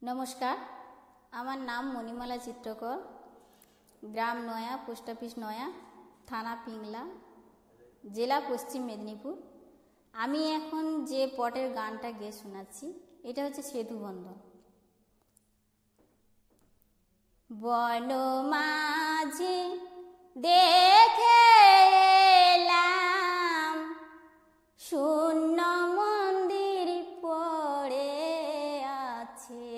নমস্কার, আমার নাম মণিমালা চিত্রকর, গ্রাম নয়া, পোস্ট অফিস নয়া, থানা পিংলা, জেলা পশ্চিম মেদিনীপুর। আমি এখন যে পটের গানটা গেয়ে শোনাচ্ছি এটা হচ্ছে সেতুবন্ধন। বন মাঝে দেখে এলাম শূন্য মন্দির পড়ে আছে।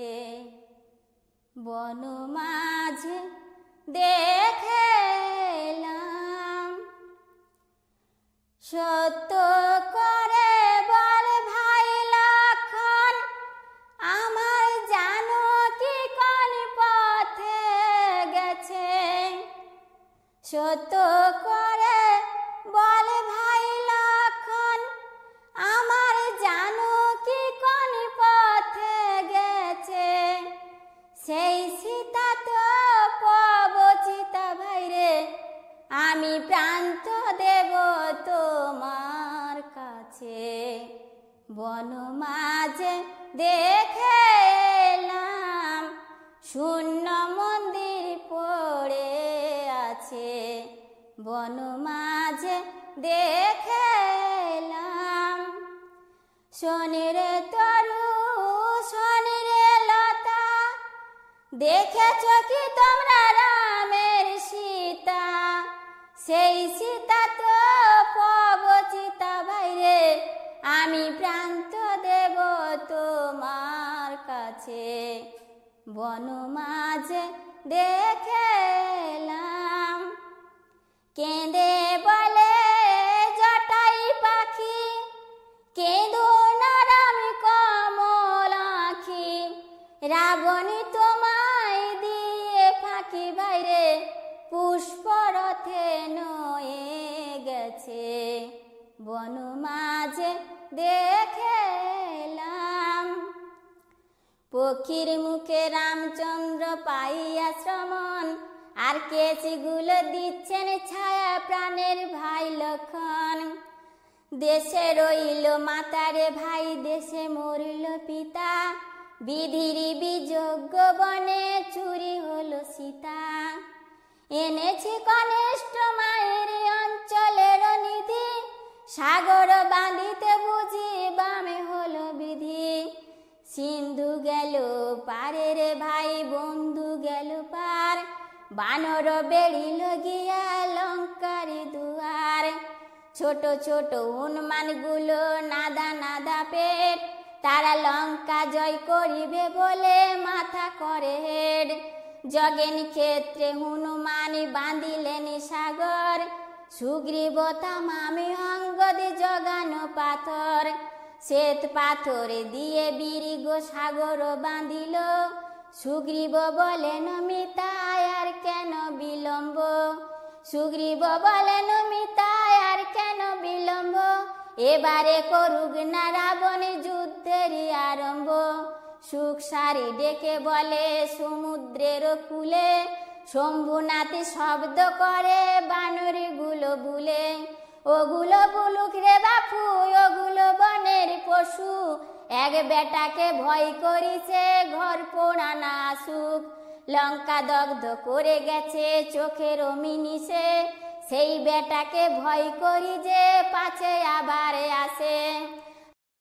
বন মাঝে দেখে এলাম সত্য করে বল ভাই লক্ষণ, আমার জানো কি কোন পথে গেছে। সত্য করে বল ভাই লক্ষণ, আমার জানো কি কোন পথে গেছে। সেই সীতা তো পবচিতা ভাইরে, আমি প্রান্ত দেব তোমার কাছে। বন মাঝে দেখে এলাম শূন্য মন্দির পড়ে আছে। বন মাঝে দেখে এলাম শনির তরু শনিরে লতা, দেখেছ কি তোমরা রামের সীতা। সেই সীতা তো পবচিতা ভাইরে, আমি প্রান্ত দেব তোমার কাছে। বন মাঝে দেখে এলাম কেঁদে বলে জটাই পাখি, কেঁদো না রাম কমল আঁখি। রাবণী তোমায় দিয়ে ফাঁকি ভাইরে, পুষ্পরথে নয়ে গেছে। বন মাঝে দেখে এলাম পক্ষীর মুখে রামচন্দ্র পাইয়া শ্রমণ, আর কেচিগুলো দিচ্ছেন ছায়া প্রাণের ভাই লক্ষণ। দেশে রইল মাতারে ভাই, দেশে মরিল পিতা, বিধির বিযোগ্য বনে চুরি হলো সীতা। এনেছি কনিষ্ঠ মায়ের অঞ্চলের নিধি, সাগর বাঁধিতে বুঝি বামে হলো বিধি। সিন্ধু গেল পারে রে ভাই, বন্ধু গেল পার, বানর বেড়িল গিয়া লঙ্কার দুয়ার। ছোট ছোট হনুমানগুলো নাদা নাদা পেট, তারা লঙ্কা জয় করিবে বলে মাথা করে হেড। যজ্ঞের ক্ষেত্রে হনুমান বাঁধিলেন সাগর, সুগ্রীব তামামে অঙ্গদে জগানো পাথর। শ্বেত পাথর দিয়ে বীরিগ সাগর বাঁধিল, সুগ্রীব বলেন মিতায় আর কেন বিলম্ব। সুগ্রীব বলেন মিতায় আর কেন বিলম্ব, এবারে করুক না রাবণ যুদ্ধের আরম্ভ। সুখ সারি ডেকে বলে সমুদ্রের কূলে, শম্ভুনাথ শব্দ করে বানর গুলো বুলে। ওগুলো বুলুক রে বাপু, ওগুলো বনের পশু, এক বেটাকে ভয় করিছে ঘর পোড়ানা আসুক। লঙ্কা দগ্ধ করে গেছে চোখের মিনিসে, সেই বেটাকে ভয় করি যে পাছে আবার আসে।